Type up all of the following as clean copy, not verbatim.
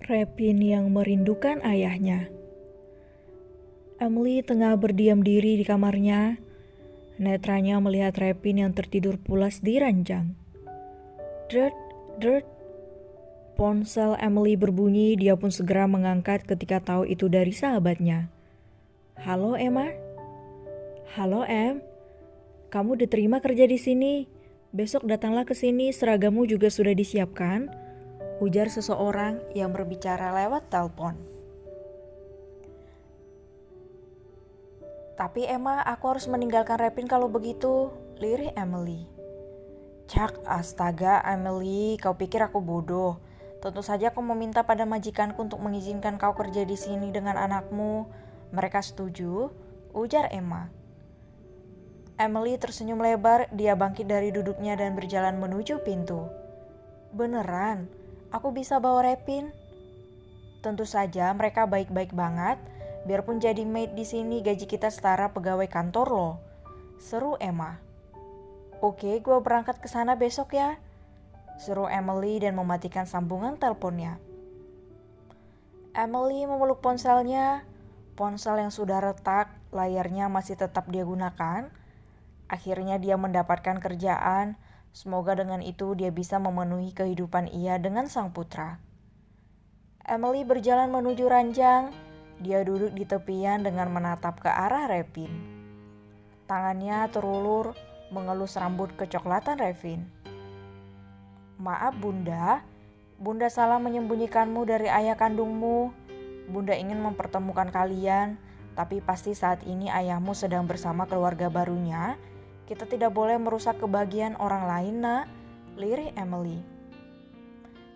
Repin yang merindukan ayahnya. Emily tengah berdiam diri di kamarnya. Netranya melihat Repin yang tertidur pulas di ranjang. Dret, dret. Ponsel Emily berbunyi, dia pun segera mengangkat ketika tahu itu dari sahabatnya. Halo Emma? Halo Em, kamu diterima kerja di sini. Besok datanglah ke sini, seragammu juga sudah disiapkan. Ujar seseorang yang berbicara lewat telepon. Tapi Emma, aku harus meninggalkan Repin kalau begitu, lirih Emily. Cak, astaga Emily, kau pikir aku bodoh? Tentu saja aku meminta pada majikanku untuk mengizinkan kau kerja di sini dengan anakmu. Mereka setuju? Ujar Emma. Emily tersenyum lebar, dia bangkit dari duduknya dan berjalan menuju pintu. Beneran? Aku bisa bawa Repin? Tentu saja mereka baik-baik banget. Biarpun jadi maid di sini gaji kita setara pegawai kantor loh. Seru Emma. Oke, gue berangkat ke sana besok ya. Seru Emily dan mematikan sambungan teleponnya. Emily memeluk ponselnya. Ponsel yang sudah retak, layarnya masih tetap dia gunakan. Akhirnya dia mendapatkan kerjaan. Semoga dengan itu dia bisa memenuhi kehidupan ia dengan sang putra. Emily berjalan menuju ranjang. Dia duduk di tepian dengan menatap ke arah Repin. Tangannya terulur mengelus rambut kecoklatan Repin. Maaf Bunda, Bunda salah menyembunyikanmu dari ayah kandungmu. Bunda ingin mempertemukan kalian, tapi pasti saat ini ayahmu sedang bersama keluarga barunya. Kita tidak boleh merusak kebahagiaan orang lain, nak, lirih Emily.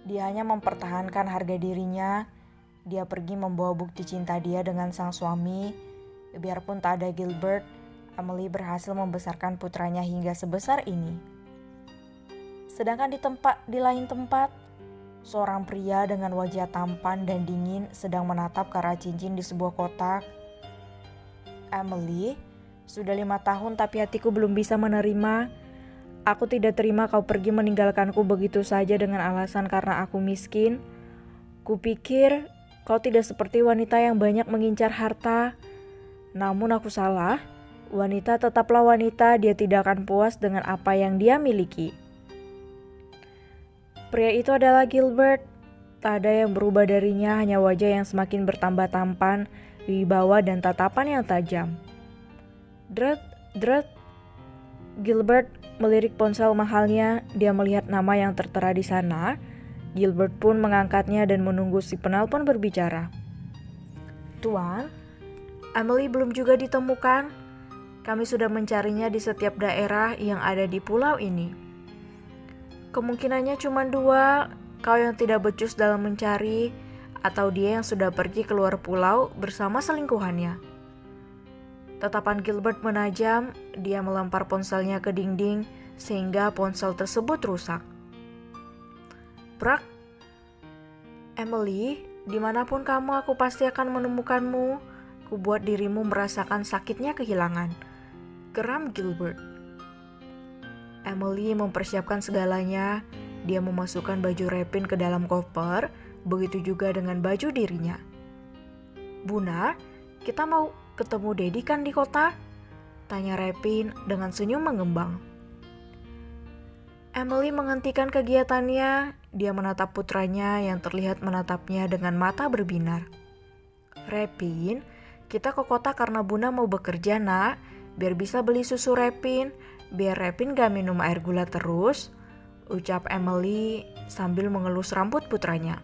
Dia hanya mempertahankan harga dirinya. Dia pergi membawa bukti cinta dia dengan sang suami. Biarpun tak ada Gilbert, Emily berhasil membesarkan putranya hingga sebesar ini. Sedangkan di lain tempat, seorang pria dengan wajah tampan dan dingin sedang menatap ke arah cincin di sebuah kotak. Emily, sudah 5 tahun tapi hatiku belum bisa menerima. Aku tidak terima kau pergi meninggalkanku begitu saja dengan alasan karena aku miskin. Kupikir kau tidak seperti wanita yang banyak mengincar harta. Namun aku salah. Wanita tetaplah wanita, dia tidak akan puas dengan apa yang dia miliki. Pria itu adalah Gilbert. Tak ada yang berubah darinya, hanya wajah yang semakin bertambah tampan, wibawa dan tatapan yang tajam. Dret, dret. Gilbert melirik ponsel mahalnya, dia melihat nama yang tertera di sana. Gilbert pun mengangkatnya dan menunggu si penelpon berbicara. Tuan, Emily belum juga ditemukan. Kami sudah mencarinya di setiap daerah yang ada di pulau ini. Kemungkinannya cuma 2, kau yang tidak becus dalam mencari, atau dia yang sudah pergi keluar pulau bersama selingkuhannya. Tatapan Gilbert menajam, dia melempar ponselnya ke dinding sehingga ponsel tersebut rusak. Brak! Emily, dimanapun kamu aku pasti akan menemukanmu. Kubuat dirimu merasakan sakitnya kehilangan. Geram Gilbert. Emily mempersiapkan segalanya. Dia memasukkan baju Repin ke dalam koper, begitu juga dengan baju dirinya. Bunda, kita mau ketemu Dedi kan di kota? Tanya Repin dengan senyum mengembang. Emily menghentikan kegiatannya. Dia menatap putranya yang terlihat menatapnya dengan mata berbinar. Repin, kita ke kota karena Bunda mau bekerja, nak. Biar bisa beli susu Repin. Biar Repin gak minum air gula terus. Ucap Emily sambil mengelus rambut putranya.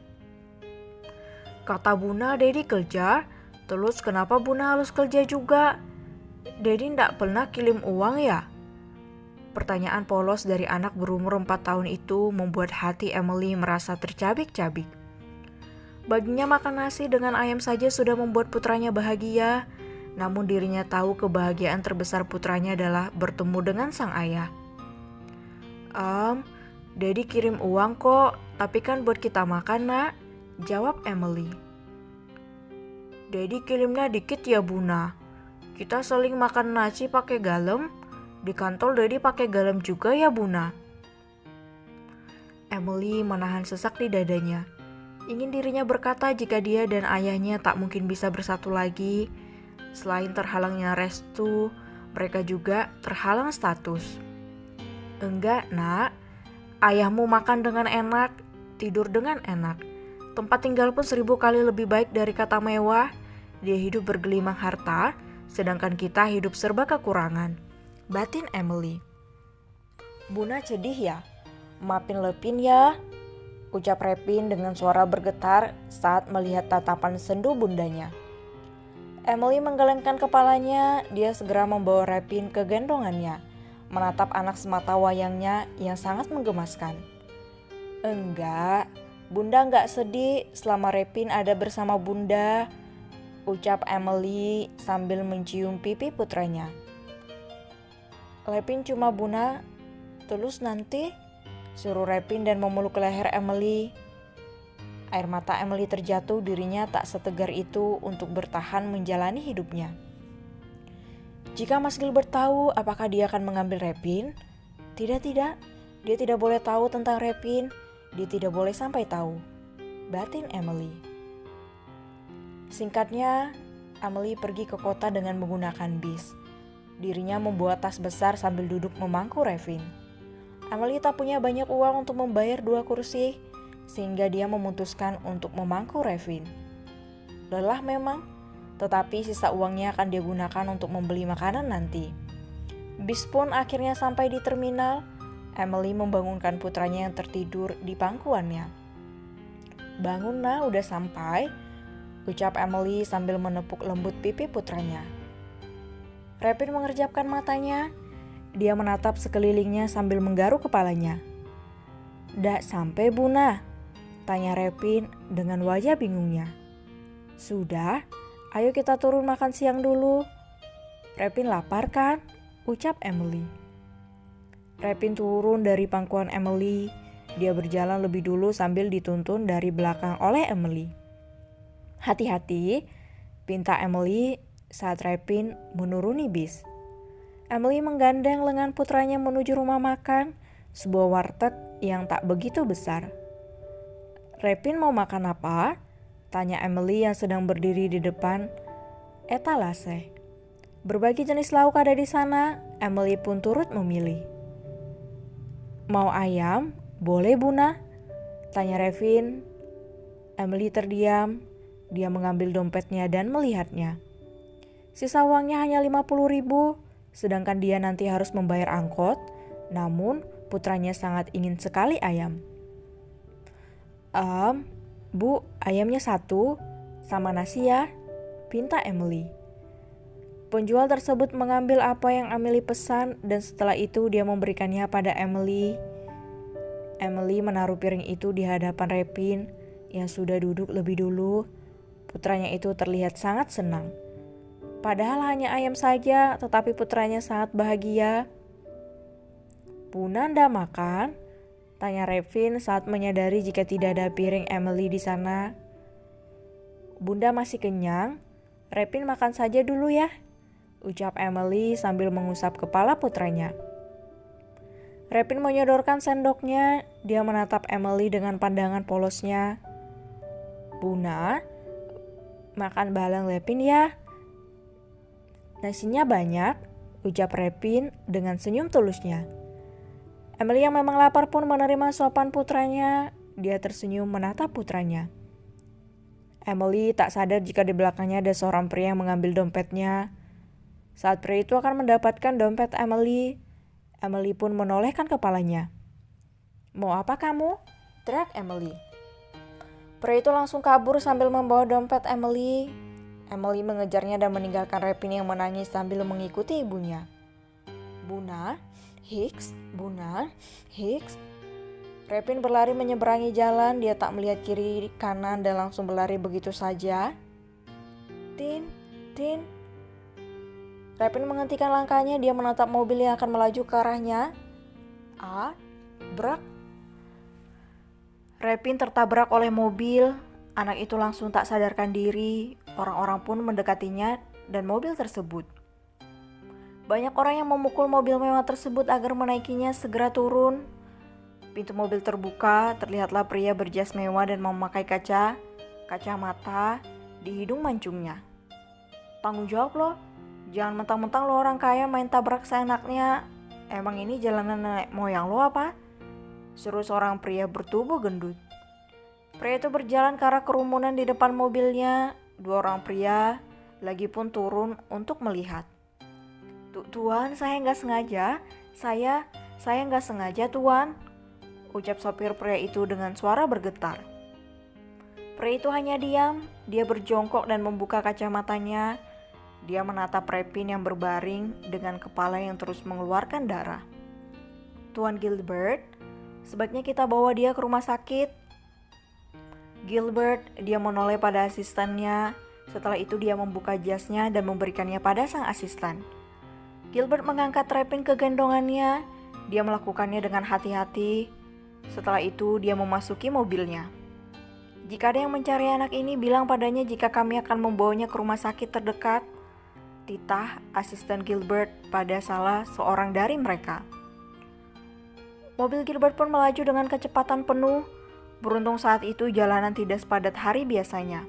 Kata Bunda, Dedi kerja. Terus kenapa Bunda harus kerja juga? Dedi ndak pernah kirim uang ya? Pertanyaan polos dari anak berumur 4 tahun itu membuat hati Emily merasa tercabik-cabik. Baginya makan nasi dengan ayam saja sudah membuat putranya bahagia. namun dirinya tahu kebahagiaan terbesar putranya adalah bertemu dengan sang ayah. Daddy kirim uang kok, tapi kan buat kita makan, Nak," jawab Emily. "Daddy kirimnya dikit ya, Buna. Kita seling makan nasi pakai garam. Di kantor Daddy pakai garam juga ya, Buna." Emily menahan sesak di dadanya. Ingin dirinya berkata jika dia dan ayahnya tak mungkin bisa bersatu lagi. Selain terhalangnya restu, mereka juga terhalang status. "Enggak, Nak. Ayahmu makan dengan enak, tidur dengan enak. Tempat tinggal pun 1000 kali lebih baik dari kata mewah. Dia hidup bergelimang harta, sedangkan kita hidup serba kekurangan," batin Emily. "Buna sedih ya? Maafin Lepin ya," ucap Repin dengan suara bergetar saat melihat tatapan sendu bundanya. Emily menggelengkan kepalanya, dia segera membawa Repin ke gendongannya, menatap anak semata wayangnya yang sangat menggemaskan. "Enggak, Bunda enggak sedih selama Repin ada bersama Bunda," ucap Emily sambil mencium pipi putranya. "Repin cuma Buna, tulus nanti," suruh Repin dan memeluk leher Emily. Air mata Emily terjatuh, dirinya tak setegar itu untuk bertahan menjalani hidupnya. Jika Mas Gilbert tahu apakah dia akan mengambil Repin? Tidak, dia tidak boleh tahu tentang Repin, dia tidak boleh sampai tahu, batin Emily. Singkatnya, Emily pergi ke kota dengan menggunakan bis. Dirinya membawa tas besar sambil duduk memangku Repin. Emily tak punya banyak uang untuk membayar 2 kursi, sehingga dia memutuskan untuk memangku Repin. Lelah memang, tetapi sisa uangnya akan dia gunakan untuk membeli makanan nanti. Bis pun akhirnya sampai di terminal. Emily membangunkan putranya yang tertidur di pangkuannya. "Bangun, Nak, udah sampai," ucap Emily sambil menepuk lembut pipi putranya. Repin mengerjapkan matanya. Dia menatap sekelilingnya sambil menggaruk kepalanya. "Dak sampai, Buna?" tanya Repin dengan wajah bingungnya. "Sudah, ayo kita turun makan siang dulu." "Repin lapar kan?" ucap Emily. Repin turun dari pangkuan Emily. Dia berjalan lebih dulu sambil dituntun dari belakang oleh Emily. "Hati-hati," pinta Emily saat Repin menuruni bis. Emily menggandeng lengan putranya menuju rumah makan, sebuah warteg yang tak begitu besar. "Repin mau makan apa?" tanya Emily yang sedang berdiri di depan etalase. Berbagai jenis lauk ada di sana, Emily pun turut memilih. "Mau ayam? Boleh, Buna?" tanya Repin. Emily terdiam, dia mengambil dompetnya dan melihatnya. Sisa uangnya hanya 50.000, sedangkan dia nanti harus membayar angkot, namun putranya sangat ingin sekali ayam. Bu, ayamnya 1, sama nasi ya," pinta Emily. Penjual tersebut mengambil apa yang Emily pesan dan setelah itu dia memberikannya pada Emily. Emily menaruh piring itu di hadapan Repin yang sudah duduk lebih dulu. Putranya itu terlihat sangat senang. Padahal hanya ayam saja, tetapi putranya sangat bahagia. "Buna ndak makan?" tanya Repin saat menyadari jika tidak ada piring Emily di sana. "Bunda masih kenyang, Repin makan saja dulu ya," ucap Emily sambil mengusap kepala putranya. Repin menyodorkan sendoknya, dia menatap Emily dengan pandangan polosnya. "Buna, makan balang Repin ya. Nasinya banyak," ucap Repin dengan senyum tulusnya. Emily yang memang lapar pun menerima suapan putranya. Dia tersenyum menatap putranya. Emily tak sadar jika di belakangnya ada seorang pria yang mengambil dompetnya. Saat pria itu akan mendapatkan dompet Emily, Emily pun menolehkan kepalanya. "Mau apa kamu?" teriak Emily. Pria itu langsung kabur sambil membawa dompet Emily. Emily mengejarnya dan meninggalkan Repin yang menangis sambil mengikuti ibunya. "Buna, Hicks, Buna, Hicks." Repin berlari menyeberangi jalan, dia tak melihat kiri kanan dan langsung berlari begitu saja. Tin, tin, Repin menghentikan langkahnya, dia menatap mobil yang akan melaju ke arahnya. Brak. Repin tertabrak oleh mobil. Anak itu langsung tak sadarkan diri. Orang-orang pun mendekatinya dan mobil tersebut. Banyak orang yang memukul mobil mewah tersebut agar menaikinya segera turun. Pintu mobil terbuka, terlihatlah pria berjas mewah dan memakai kacamata di hidung mancungnya. Tanggung jawab lo, jangan mentang-mentang lo orang kaya main tabrak seenaknya. Emang ini jalanan nenek moyang lo apa? Seru seorang pria bertubuh gendut. Pria itu berjalan ke arah kerumunan di depan mobilnya. Dua orang pria lagi pun turun untuk melihat. Tuan, saya nggak sengaja. Saya nggak sengaja, Tuan, ucap sopir pria itu dengan suara bergetar. Pria itu hanya diam. Dia berjongkok dan membuka kacamatanya. Dia menatap Repin yang berbaring dengan kepala yang terus mengeluarkan darah. Tuan Gilbert, sebaiknya kita bawa dia ke rumah sakit. Gilbert, dia menoleh pada asistennya. Setelah itu dia membuka jasnya dan memberikannya pada sang asisten. Gilbert mengangkat Repin ke gendongannya. Dia melakukannya dengan hati-hati. Setelah itu dia memasuki mobilnya. Jika ada yang mencari anak ini, bilang padanya jika kami akan membawanya ke rumah sakit terdekat. Titah asisten Gilbert pada salah seorang dari mereka. Mobil Gilbert pun melaju dengan kecepatan penuh. Beruntung saat itu jalanan tidak sepadat hari biasanya.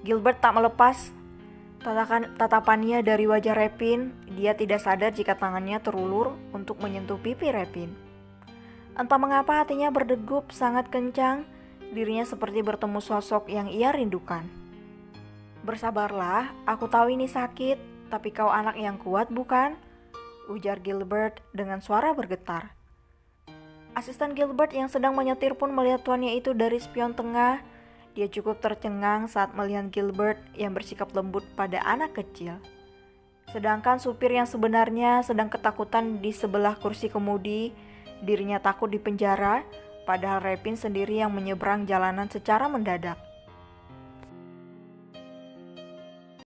Gilbert tak melepas tatapannya dari wajah Repin. Dia tidak sadar jika tangannya terulur untuk menyentuh pipi Repin. Entah mengapa hatinya berdegup sangat kencang. Dirinya seperti bertemu sosok yang ia rindukan. Bersabarlah, aku tahu ini sakit, tapi kau anak yang kuat bukan? Ujar Gilbert dengan suara bergetar. Asisten Gilbert yang sedang menyetir pun melihat tuannya itu dari spion tengah. Dia cukup tercengang saat melihat Gilbert yang bersikap lembut pada anak kecil. Sedangkan supir yang sebenarnya sedang ketakutan di sebelah kursi kemudi. Dirinya takut di penjara, padahal Repin sendiri yang menyeberang jalanan secara mendadak.